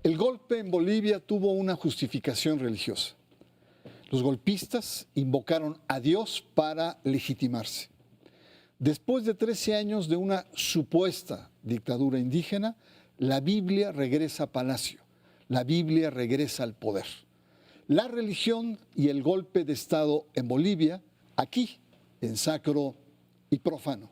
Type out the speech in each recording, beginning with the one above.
El golpe en Bolivia tuvo una justificación religiosa. Los golpistas invocaron a Dios para legitimarse. Después de 13 años de una supuesta dictadura indígena, la Biblia regresa a palacio, la Biblia regresa al poder. La religión y el golpe de Estado en Bolivia, aquí, en sacro y profano.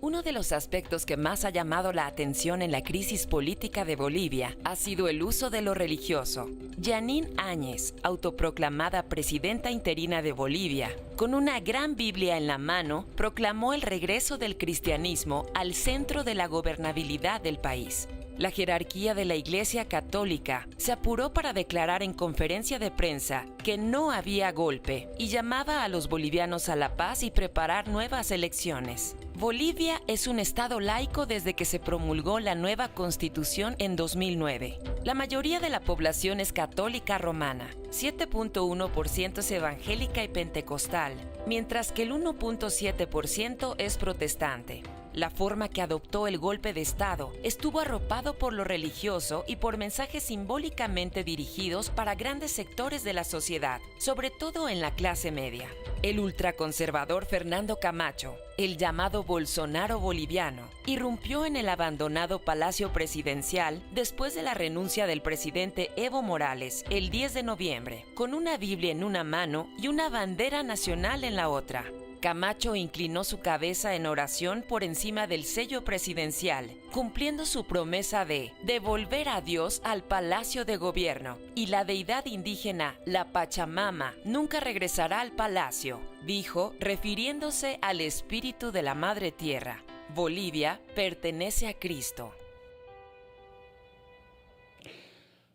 Uno de los aspectos que más ha llamado la atención en la crisis política de Bolivia ha sido el uso de lo religioso. Janine Áñez, autoproclamada presidenta interina de Bolivia, con una gran Biblia en la mano, proclamó el regreso del cristianismo al centro de la gobernabilidad del país. La jerarquía de la Iglesia Católica se apuró para declarar en conferencia de prensa que no había golpe y llamaba a los bolivianos a la paz y preparar nuevas elecciones. Bolivia es un estado laico desde que se promulgó la nueva Constitución en 2009. La mayoría de la población es católica romana, 7.1% es evangélica y pentecostal, mientras que el 1.7% es protestante. La forma que adoptó el golpe de Estado estuvo arropado por lo religioso y por mensajes simbólicamente dirigidos para grandes sectores de la sociedad, sobre todo en la clase media. El ultraconservador Fernando Camacho, el llamado Bolsonaro boliviano, irrumpió en el abandonado Palacio Presidencial después de la renuncia del presidente Evo Morales el 10 de noviembre, con una Biblia en una mano y una bandera nacional en la otra. Camacho inclinó su cabeza en oración por encima del sello presidencial, cumpliendo su promesa de devolver a Dios al palacio de gobierno, y la deidad indígena, la Pachamama, nunca regresará al palacio, dijo, refiriéndose al espíritu de la Madre Tierra. Bolivia pertenece a Cristo.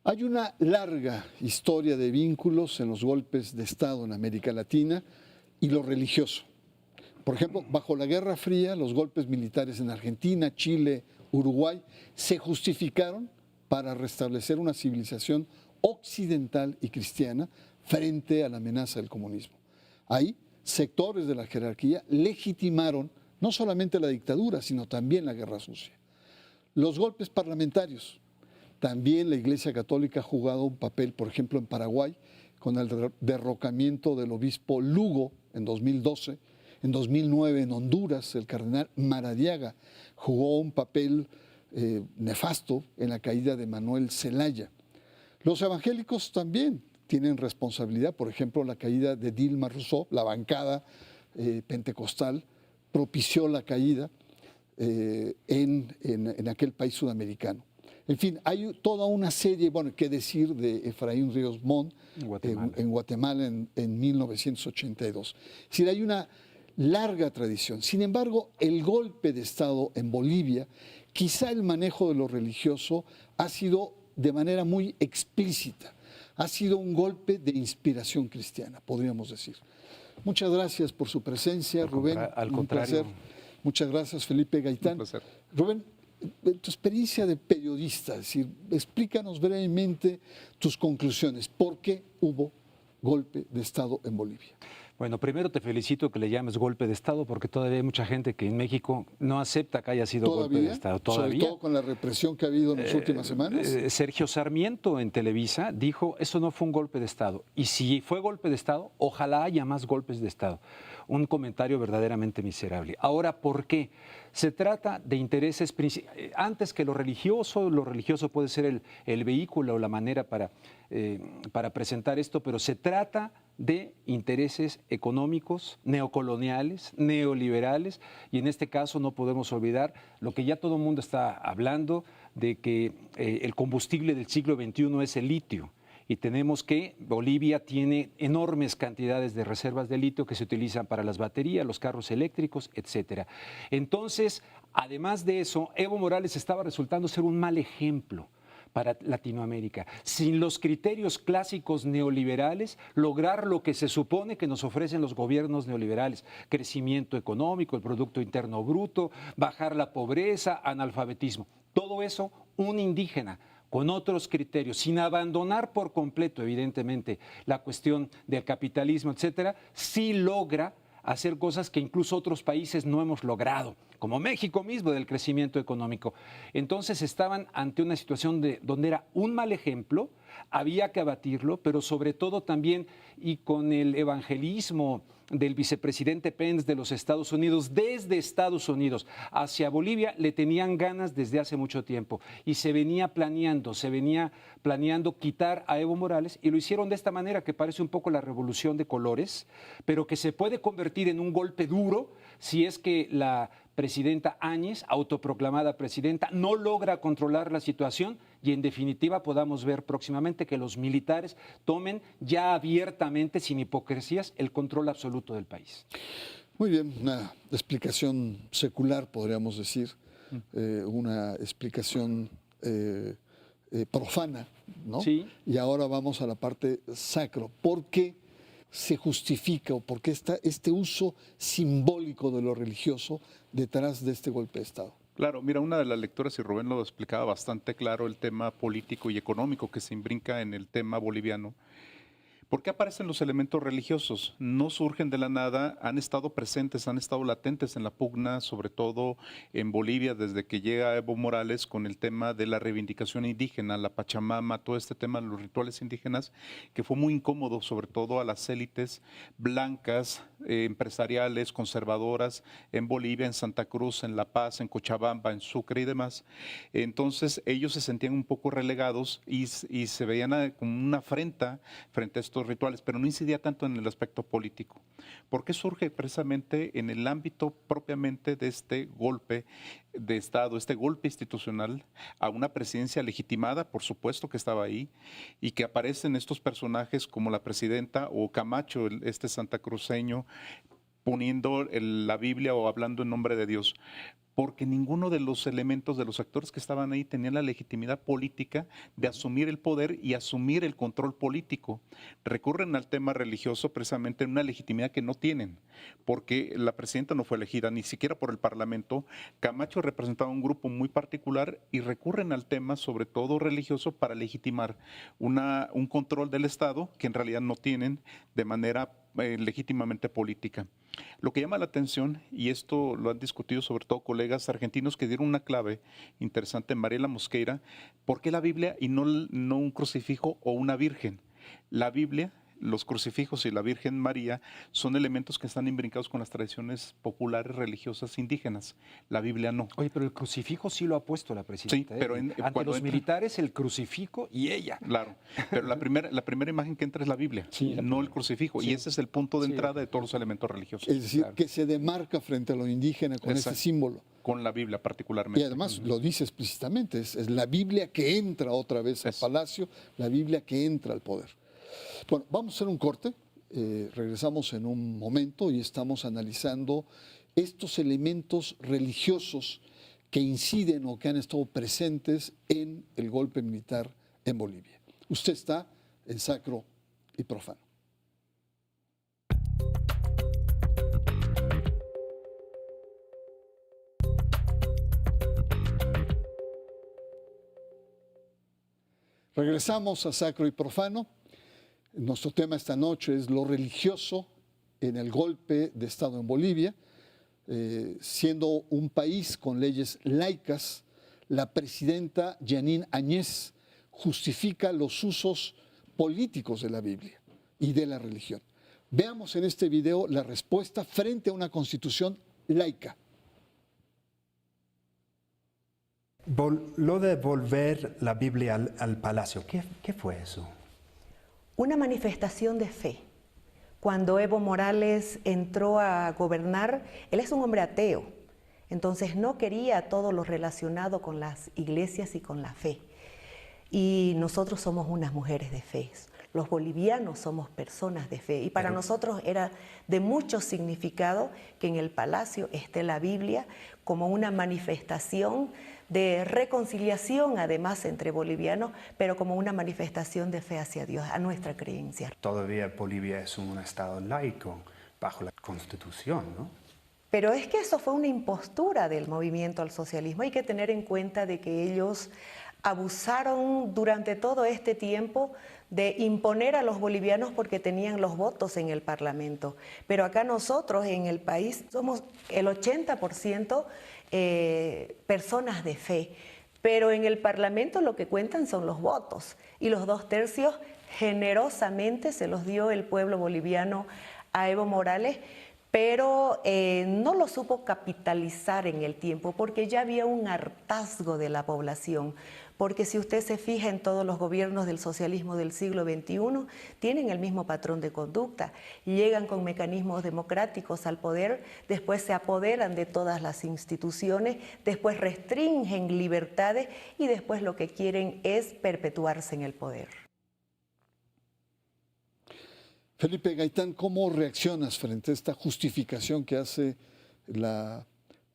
Hay una larga historia de vínculos en los golpes de Estado en América Latina y lo religioso. Por ejemplo, bajo la Guerra Fría, los golpes militares en Argentina, Chile, Uruguay se justificaron para restablecer una civilización occidental y cristiana frente a la amenaza del comunismo. Ahí, sectores de la jerarquía legitimaron no solamente la dictadura, sino también la guerra sucia. Los golpes parlamentarios. También la Iglesia Católica ha jugado un papel, por ejemplo, en Paraguay, con el derrocamiento del obispo Lugo en 2012. En 2009, en Honduras, el cardenal Maradiaga jugó un papel nefasto en la caída de Manuel Zelaya. Los evangélicos también tienen responsabilidad, por ejemplo, la caída de Dilma Rousseff, la bancada pentecostal, propició la caída en aquel país sudamericano. En fin, hay toda una serie, bueno, qué decir de Efraín Ríos Montt en Guatemala en 1982. Es decir, hay una larga tradición. Sin embargo, el golpe de Estado en Bolivia, quizá el manejo de lo religioso ha sido de manera muy explícita. Ha sido un golpe de inspiración cristiana, podríamos decir. Muchas gracias por su presencia, Rubén. Al contrario. Un placer. Muchas gracias, Felipe Gaitán. Un placer. Rubén, tu experiencia de periodista, es decir, explícanos brevemente tus conclusiones. ¿Por qué hubo golpe de Estado en Bolivia? Bueno, primero te felicito que le llames golpe de Estado, porque todavía hay mucha gente que en México no acepta que haya sido golpe de Estado. Sobre todo con la represión que ha habido en las últimas semanas. Sergio Sarmiento en Televisa dijo, eso no fue un golpe de Estado. Y si fue golpe de Estado, ojalá haya más golpes de Estado. Un comentario verdaderamente miserable. Ahora, ¿por qué? Se trata de intereses, antes que lo religioso puede ser el vehículo o la manera para presentar esto, pero se trata de intereses económicos, neocoloniales, neoliberales, y en este caso no podemos olvidar lo que ya todo el mundo está hablando, de que el combustible del siglo XXI es el litio. Y tenemos que Bolivia tiene enormes cantidades de reservas de litio que se utilizan para las baterías, los carros eléctricos, etcétera. Entonces, además de eso, Evo Morales estaba resultando ser un mal ejemplo para Latinoamérica. Sin los criterios clásicos neoliberales, lograr lo que se supone que nos ofrecen los gobiernos neoliberales: crecimiento económico, el Producto Interno Bruto, bajar la pobreza, analfabetismo. Todo eso, un indígena con otros criterios, sin abandonar por completo, evidentemente, la cuestión del capitalismo, etcétera, sí logra hacer cosas que incluso otros países no hemos logrado, como México mismo, del crecimiento económico. Entonces estaban ante una situación donde era un mal ejemplo, había que abatirlo, pero sobre todo también, y con el evangelismo del vicepresidente Pence de los Estados Unidos, desde Estados Unidos hacia Bolivia, le tenían ganas desde hace mucho tiempo y se venía planeando quitar a Evo Morales, y lo hicieron de esta manera que parece un poco la revolución de colores, pero que se puede convertir en un golpe duro si es que la presidenta Áñez, autoproclamada presidenta, no logra controlar la situación y en definitiva podamos ver próximamente que los militares tomen ya abiertamente, sin hipocresías, el control absoluto del país. Muy bien, una explicación secular, podríamos decir, una explicación profana, ¿no? Sí. Y ahora vamos a la parte sacro. ¿Por qué se justifica o por qué está este uso simbólico de lo religioso detrás de este golpe de Estado? Claro, mira, una de las lecturas, y Rubén lo explicaba bastante claro, el tema político y económico que se imbrinca en el tema boliviano. ¿Por qué aparecen los elementos religiosos? No surgen de la nada, han estado presentes, han estado latentes en la pugna, sobre todo en Bolivia, desde que llega Evo Morales con el tema de la reivindicación indígena, la Pachamama, todo este tema de los rituales indígenas, que fue muy incómodo, sobre todo a las élites blancas, empresariales, conservadoras, en Bolivia, en Santa Cruz, en La Paz, en Cochabamba, en Sucre y demás. Entonces ellos se sentían un poco relegados y se veían como una afrenta frente a estos rituales, pero no incidía tanto en el aspecto político. ¿Por qué surge? Precisamente en el ámbito propiamente de este golpe de Estado, este golpe institucional a una presidencia legitimada, por supuesto que estaba ahí, y que aparecen estos personajes como la presidenta o Camacho, este santacruceño, poniendo la Biblia o hablando en nombre de Dios, porque ninguno de los elementos, de los actores que estaban ahí, tenían la legitimidad política de asumir el poder y asumir el control político. Recurren al tema religioso precisamente en una legitimidad que no tienen, porque la presidenta no fue elegida ni siquiera por el Parlamento. Camacho representaba un grupo muy particular y recurren al tema, sobre todo religioso, para legitimar un control del Estado que en realidad no tienen de manera legítimamente política. Lo que llama la atención, y esto lo han discutido sobre todo colegas argentinos que dieron una clave interesante, Mariela Mosqueira, ¿por qué la Biblia y no un crucifijo o una virgen? La Biblia, los crucifijos y la Virgen María son elementos que están imbrincados con las tradiciones populares religiosas indígenas. La Biblia no. Oye, pero el crucifijo sí lo ha puesto la presidenta. Sí, pero ante los militares el crucifijo y ella. Claro, pero la primera imagen que entra es la Biblia, sí, no el crucifijo. Sí. Y ese es el punto de entrada de todos los elementos religiosos. Es decir, claro, que se demarca frente a lo indígena con ese símbolo. Con la Biblia particularmente. Y además lo dice explícitamente, es la Biblia que entra otra vez al palacio, la Biblia que entra al poder. Bueno, vamos a hacer un corte, regresamos en un momento y estamos analizando estos elementos religiosos que inciden o que han estado presentes en el golpe militar en Bolivia. Usted está en Sacro y Profano. Regresamos a Sacro y Profano. Nuestro tema esta noche es lo religioso en el golpe de Estado en Bolivia. Siendo un país con leyes laicas, la presidenta Jeanine Áñez justifica los usos políticos de la Biblia y de la religión. Veamos en este video la respuesta frente a una constitución laica. Lo de volver la Biblia al palacio, ¿qué fue eso? Una manifestación de fe. Cuando Evo Morales entró a gobernar, él es un hombre ateo, entonces no quería todo lo relacionado con las iglesias y con la fe. Y nosotros somos unas mujeres de fe. Los bolivianos somos personas de fe y para nosotros era de mucho significado que en el Palacio esté la Biblia como una manifestación de reconciliación, además entre bolivianos, pero como una manifestación de fe hacia Dios, a nuestra creencia. Todavía Bolivia es un estado laico bajo la Constitución, ¿no? Pero es que eso fue una impostura del movimiento al socialismo. Hay que tener en cuenta de que ellos abusaron durante todo este tiempo de imponer a los bolivianos porque tenían los votos en el Parlamento. Pero acá nosotros en el país somos el 80% personas de fe. Pero en el Parlamento lo que cuentan son los votos. Y los 2/3 generosamente se los dio el pueblo boliviano a Evo Morales, pero no lo supo capitalizar en el tiempo porque ya había un hartazgo de la población. Porque si usted se fija en todos los gobiernos del socialismo del siglo XXI, tienen el mismo patrón de conducta, llegan con mecanismos democráticos al poder, después se apoderan de todas las instituciones, después restringen libertades y después lo que quieren es perpetuarse en el poder. Felipe Gaitán, ¿cómo reaccionas frente a esta justificación que hace la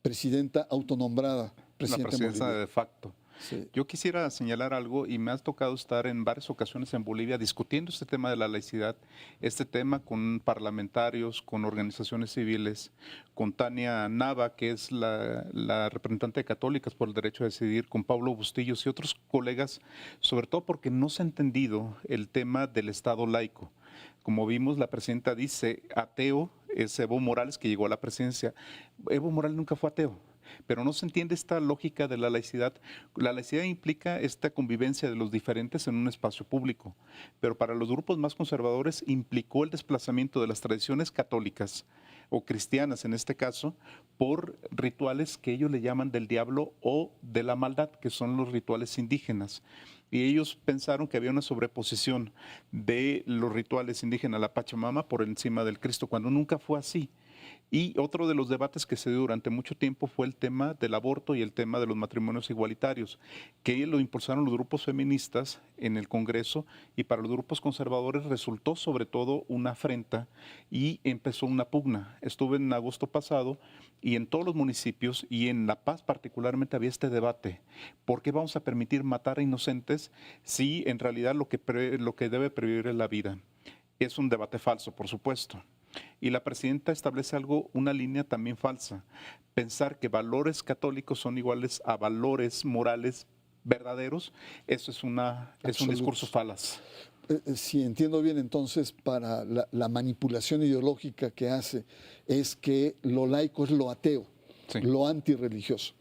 presidenta autonombrada, La presidenta presidencia de facto. Sí. Yo quisiera señalar algo y me ha tocado estar en varias ocasiones en Bolivia discutiendo este tema de la laicidad, este tema con parlamentarios, con organizaciones civiles, con Tania Nava, que es la representante de Católicas por el Derecho a Decidir, con Pablo Bustillos y otros colegas, sobre todo porque no se ha entendido el tema del Estado laico. Como vimos, la presidenta dice, ateo es Evo Morales, que llegó a la presidencia. Evo Morales nunca fue ateo. Pero no se entiende esta lógica de la laicidad. La laicidad implica esta convivencia de los diferentes en un espacio público, pero para los grupos más conservadores implicó el desplazamiento de las tradiciones católicas o cristianas en este caso, por rituales que ellos le llaman del diablo o de la maldad, que son los rituales indígenas. Y ellos pensaron que había una sobreposición de los rituales indígenas a la Pachamama por encima del Cristo, cuando nunca fue así. Y otro de los debates que se dio durante mucho tiempo fue el tema del aborto y el tema de los matrimonios igualitarios, que lo impulsaron los grupos feministas en el Congreso y para los grupos conservadores resultó sobre todo una afrenta y empezó una pugna. Estuve en agosto pasado y en todos los municipios y en La Paz particularmente había este debate. ¿Por qué vamos a permitir matar a inocentes si en realidad lo que debe previvir es la vida? Es un debate falso, por supuesto. Y la presidenta establece una línea también falsa. Pensar que valores católicos son iguales a valores morales verdaderos, eso es un discurso falaz. Si entiendo bien, entonces, para la manipulación ideológica que hace es que lo laico es lo ateo, sí, lo antirreligioso.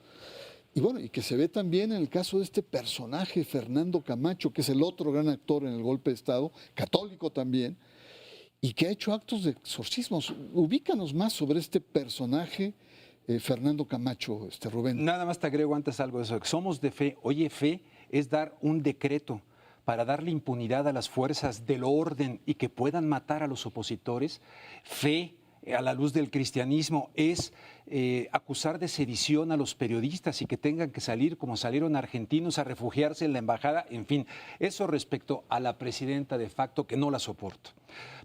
Y bueno, y que se ve también en el caso de este personaje, Fernando Camacho, que es el otro gran actor en el golpe de Estado, católico también, y que ha hecho actos de exorcismos. Ubícanos más sobre este personaje, Fernando Camacho, Rubén. Nada más te agrego antes algo de eso. Somos de fe. Oye, fe es dar un decreto para darle impunidad a las fuerzas del orden y que puedan matar a los opositores. Fe, a la luz del cristianismo, es acusar de sedición a los periodistas y que tengan que salir como salieron argentinos a refugiarse en la embajada. En fin, eso respecto a la presidenta de facto, que no la soporto.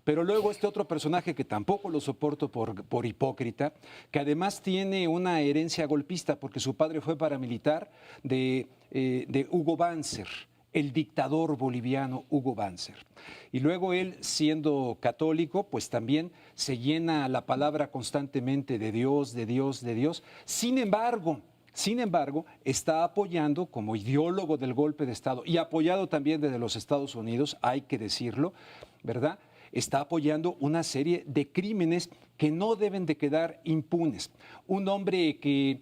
Pero luego este otro personaje que tampoco lo soporto por hipócrita, que además tiene una herencia golpista porque su padre fue paramilitar de Hugo Banzer, el dictador boliviano Hugo Banzer. Y luego él, siendo católico, pues también se llena la palabra constantemente de Dios, de Dios, de Dios. Sin embargo, está apoyando como ideólogo del golpe de Estado y apoyado también desde los Estados Unidos, hay que decirlo, ¿verdad? Está apoyando una serie de crímenes que no deben de quedar impunes. Un hombre que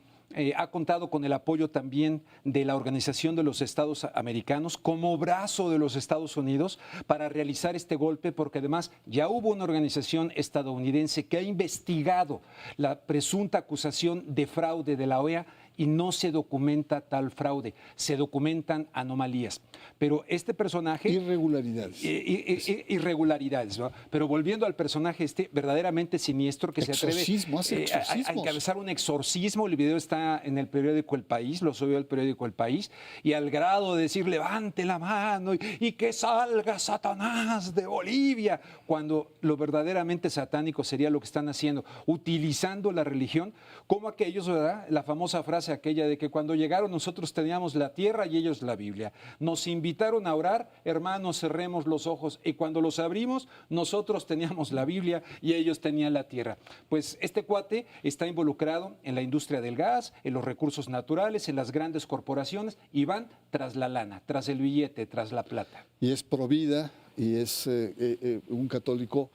ha contado con el apoyo también de la Organización de los Estados Americanos como brazo de los Estados Unidos para realizar este golpe, porque además ya hubo una organización estadounidense que ha investigado la presunta acusación de fraude de la OEA y no se documenta tal fraude, se documentan anomalías. Pero este personaje... Irregularidades. Irregularidades, ¿no? Pero volviendo al personaje verdaderamente siniestro que Exorcismo, hace se atreve exorcismos. a encabezar un exorcismo. El video está en el periódico El País, lo subió al periódico El País, y al grado de decir levante la mano y que salga Satanás de Bolivia, cuando lo verdaderamente satánico sería lo que están haciendo, utilizando la religión como aquellos, ¿verdad? La famosa frase aquella de que cuando llegaron nosotros teníamos la tierra y ellos la Biblia. Nos invitaron a orar, hermanos, cerremos los ojos, y cuando los abrimos, nosotros teníamos la Biblia y ellos tenían la tierra. Pues este cuate está involucrado en la industria del gas, en los recursos naturales, en las grandes corporaciones, y van tras la lana, tras el billete, tras la plata. Y es provida y es un católico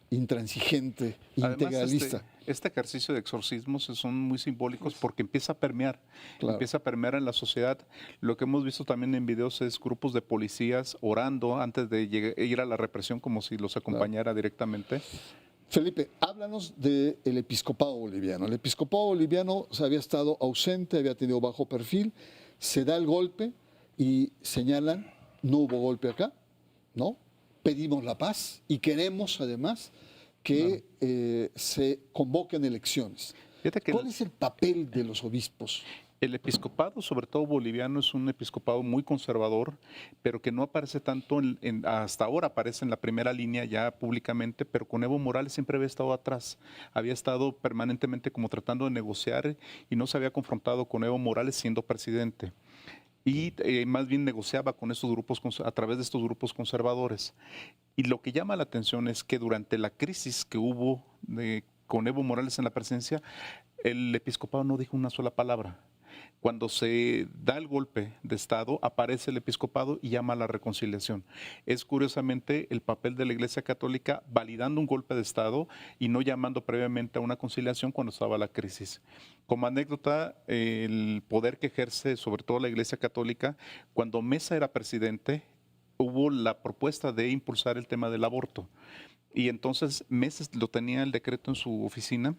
intransigente, Además, integralista. este ejercicio de exorcismos son muy simbólicos porque empieza a permear, Claro. empieza a permear en la sociedad. Lo que hemos visto también en videos es grupos de policías orando antes de ir a la represión como si los acompañara directamente. Felipe, háblanos del episcopado boliviano. El episcopado boliviano se había estado ausente, había tenido bajo perfil, se da el golpe y señalan, no hubo golpe acá, ¿no? Pedimos la paz y queremos además que se convoquen elecciones. Fíjate que ¿Cuál es el papel de los obispos? el episcopado, sobre todo boliviano, es un episcopado muy conservador, pero que no aparece tanto, hasta ahora aparece en la primera línea ya públicamente, pero con Evo Morales siempre había estado atrás, había estado permanentemente como tratando de negociar y no se había confrontado con Evo Morales siendo presidente. Y más bien negociaba con estos grupos, a través de estos grupos conservadores. Y lo que llama la atención es que durante la crisis que hubo con Evo Morales en la presidencia, el episcopado no dijo una sola palabra. Cuando se da el golpe de Estado, aparece el episcopado y llama a la reconciliación. Es curiosamente el papel de la Iglesia Católica validando un golpe de Estado y no llamando previamente a una conciliación cuando estaba la crisis. Como anécdota, el poder que ejerce sobre todo la Iglesia Católica, cuando Mesa era presidente, hubo la propuesta de impulsar el tema del aborto. Y entonces Mesa lo tenía el decreto en su oficina.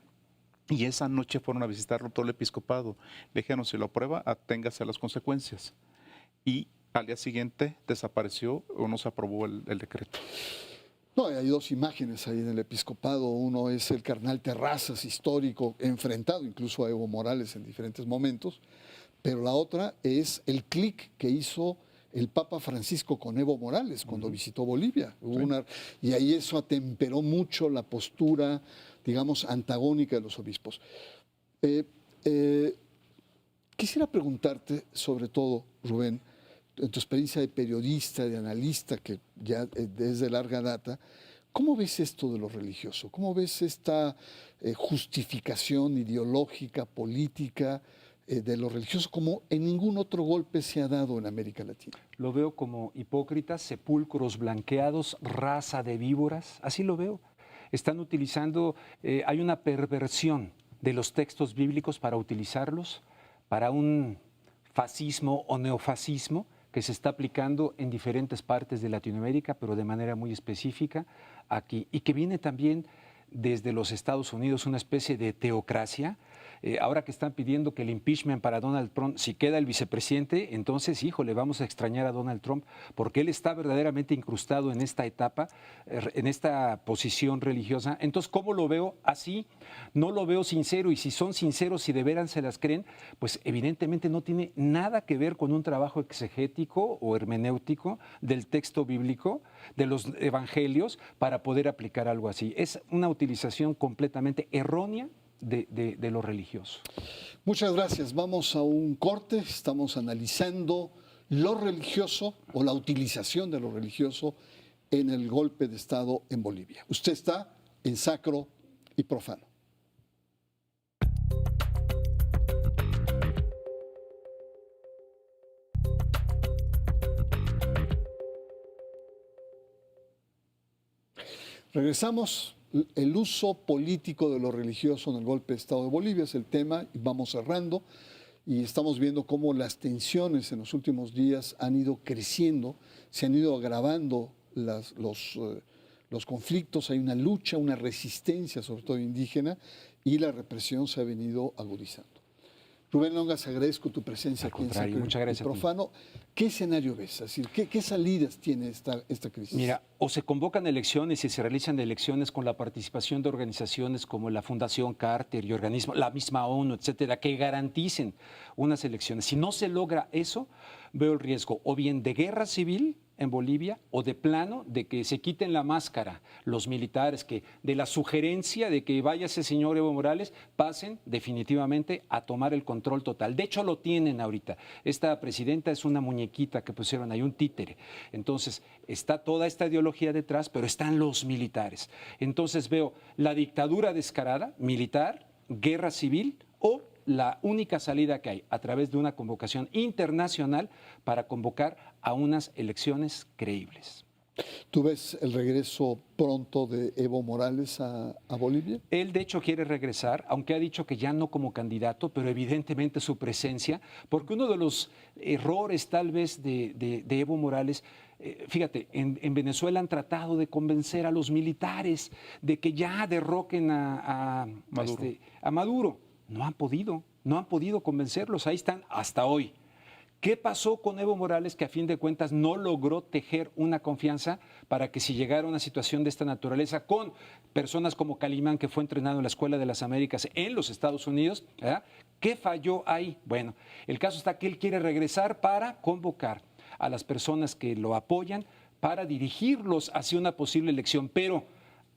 Y esa noche fueron a visitarlo todo el episcopado. Le dijeron, si lo aprueba, aténgase a las consecuencias. Y al día siguiente desapareció o no se aprobó el decreto. No, hay dos imágenes ahí en el episcopado. Uno es el cardenal Terrazas, histórico, enfrentado incluso a Evo Morales en diferentes momentos. Pero la otra es el clic que hizo el Papa Francisco con Evo Morales cuando visitó Bolivia. Y ahí eso atemperó mucho la postura, digamos, antagónica de los obispos. Quisiera preguntarte, sobre todo, Rubén, en tu experiencia de periodista, de analista, que ya desde larga data, ¿cómo ves esto de lo religioso? ¿Cómo ves esta justificación ideológica, política de lo religioso, como en ningún otro golpe se ha dado en América Latina? Lo veo como hipócritas, sepulcros blanqueados, raza de víboras, así lo veo. Están utilizando, hay una perversión de los textos bíblicos para utilizarlos para un fascismo o neofascismo que se está aplicando en diferentes partes de Latinoamérica, pero de manera muy específica aquí, y que viene también desde los Estados Unidos, una especie de teocracia. Ahora que están pidiendo que el impeachment para Donald Trump, si queda el vicepresidente, entonces, híjole, vamos a extrañar a Donald Trump, porque él está verdaderamente incrustado en esta etapa, en esta posición religiosa. Entonces, ¿cómo lo veo así? No lo veo sincero, y si son sinceros y de veras se las creen, pues evidentemente no tiene nada que ver con un trabajo exegético o hermenéutico del texto bíblico, de los evangelios, para poder aplicar algo así. Es una utilización completamente errónea de lo religioso. Muchas gracias. Vamos a un corte. Estamos analizando lo religioso o la utilización de lo religioso en el golpe de Estado en Bolivia. Usted está en Sacro y Profano. Regresamos. El uso político de lo religioso en el golpe de Estado de Bolivia es el tema, y vamos cerrando, y estamos viendo cómo las tensiones en los últimos días han ido creciendo, se han ido agravando los conflictos, hay una lucha, una resistencia, sobre todo indígena, y la represión se ha venido agudizando. Rubén Longas, agradezco tu presencia Al aquí en contrario, Sacro muchas gracias y a ti. Profano. ¿Qué escenario ves? Es decir, ¿qué salidas tiene esta crisis? Mira, o se convocan elecciones y se realizan elecciones con la participación de organizaciones como la Fundación Carter y organismos, la misma ONU, etcétera, que garanticen unas elecciones. Si no se logra eso, veo el riesgo o bien de guerra civil en Bolivia o de plano de que se quiten la máscara los militares, que de la sugerencia de que vaya ese señor Evo Morales, pasen definitivamente a tomar el control total. De hecho, lo tienen ahorita. Esta presidenta es una muñequita que pusieron ahí, un títere. Entonces, está toda esta ideología detrás, pero están los militares. Entonces veo la dictadura descarada, militar, guerra civil o la única salida que hay a través de una convocación internacional para convocar a unas elecciones creíbles. ¿Tú ves el regreso pronto de Evo Morales a Bolivia? Él, de hecho, quiere regresar, aunque ha dicho que ya no como candidato, pero evidentemente su presencia, porque uno de los errores tal vez de Evo Morales, fíjate, en Venezuela han tratado de convencer a los militares de que ya derroquen a Maduro. No han podido convencerlos, ahí están hasta hoy. ¿Qué pasó con Evo Morales que a fin de cuentas no logró tejer una confianza para que si llegara una situación de esta naturaleza con personas como Calimán, que fue entrenado en la Escuela de las Américas en los Estados Unidos, ¿verdad? ¿Qué falló ahí? Bueno, el caso está que él quiere regresar para convocar a las personas que lo apoyan para dirigirlos hacia una posible elección, pero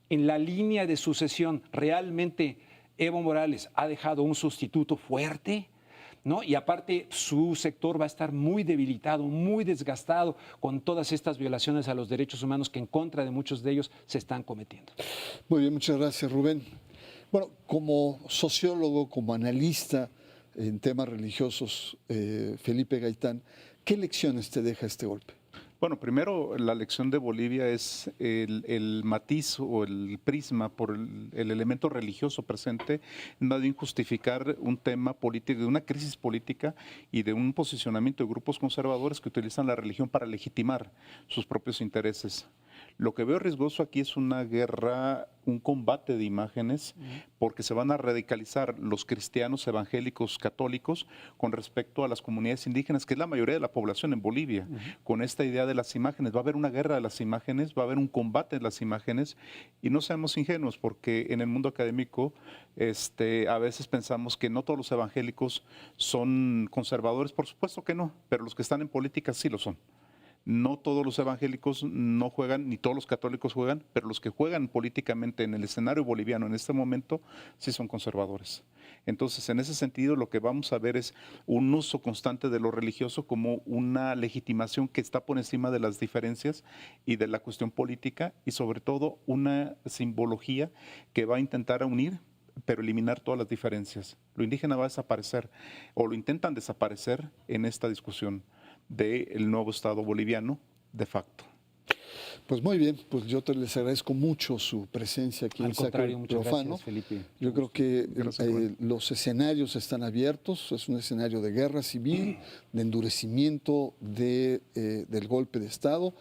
en la línea de sucesión, ¿realmente Evo Morales ha dejado un sustituto fuerte? ¿No? Y aparte su sector va a estar muy debilitado, muy desgastado con todas estas violaciones a los derechos humanos que en contra de muchos de ellos se están cometiendo. Muy bien, muchas gracias, Rubén. Bueno, como sociólogo, como analista en temas religiosos, Felipe Gaitán, ¿qué lecciones te deja este golpe? Bueno, primero la lección de Bolivia es el matiz o el prisma por el elemento religioso presente, más bien justificar un tema político, de una crisis política y de un posicionamiento de grupos conservadores que utilizan la religión para legitimar sus propios intereses. Lo que veo riesgoso aquí es una guerra, un combate de imágenes, porque se van a radicalizar los cristianos evangélicos católicos con respecto a las comunidades indígenas, que es la mayoría de la población en Bolivia, con esta idea de las imágenes. Va a haber una guerra de las imágenes, va a haber un combate de las imágenes, y no seamos ingenuos, porque en el mundo académico a veces pensamos que no todos los evangélicos son conservadores, por supuesto que no, pero los que están en política sí lo son. No todos los evangélicos no juegan, ni todos los católicos juegan, pero los que juegan políticamente en el escenario boliviano en este momento sí son conservadores. Entonces, en ese sentido, lo que vamos a ver es un uso constante de lo religioso como una legitimación que está por encima de las diferencias y de la cuestión política, y sobre todo una simbología que va a intentar unir, pero eliminar todas las diferencias. Lo indígena va a desaparecer, o lo intentan desaparecer en esta discusión del nuevo Estado boliviano de facto. Pues muy bien, pues yo les agradezco mucho su presencia aquí en Sacro y Profano. Gracias, Felipe. Yo creo que los escenarios están abiertos, es un escenario de guerra civil, de endurecimiento del golpe de Estado,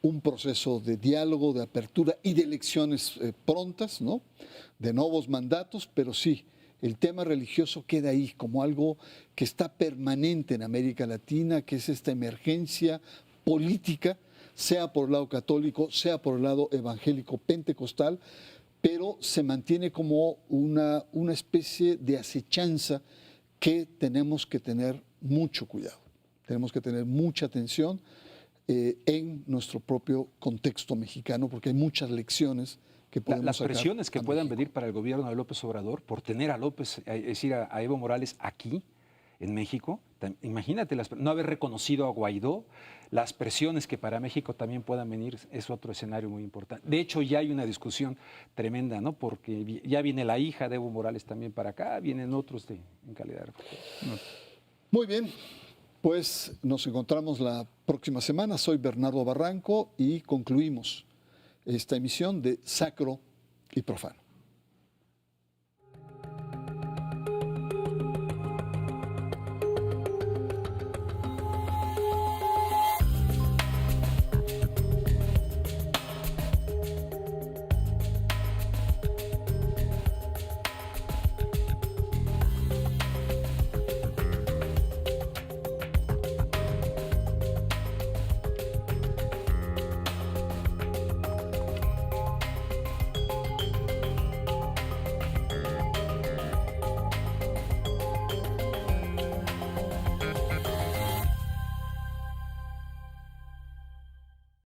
un proceso de diálogo, de apertura y de elecciones prontas, ¿no? De nuevos mandatos, pero sí, el tema religioso queda ahí como algo que está permanente en América Latina, que es esta emergencia política, sea por el lado católico, sea por el lado evangélico pentecostal, pero se mantiene como una especie de acechanza que tenemos que tener mucho cuidado, tenemos que tener mucha atención en nuestro propio contexto mexicano, porque hay muchas lecciones que podemos las sacar presiones que a puedan México. venir para el gobierno de López Obrador por tener a López, es decir, a Evo Morales aquí en México. Imagínate, no haber reconocido a Guaidó, las presiones que para México también puedan venir es otro escenario muy importante. De hecho, ya hay una discusión tremenda, ¿no? Porque ya viene la hija de Evo Morales también para acá, vienen otros en calidad de refugiados. Muy bien, pues nos encontramos la próxima semana. Soy Bernardo Barranco y concluimos esta emisión de Sacro y Profano.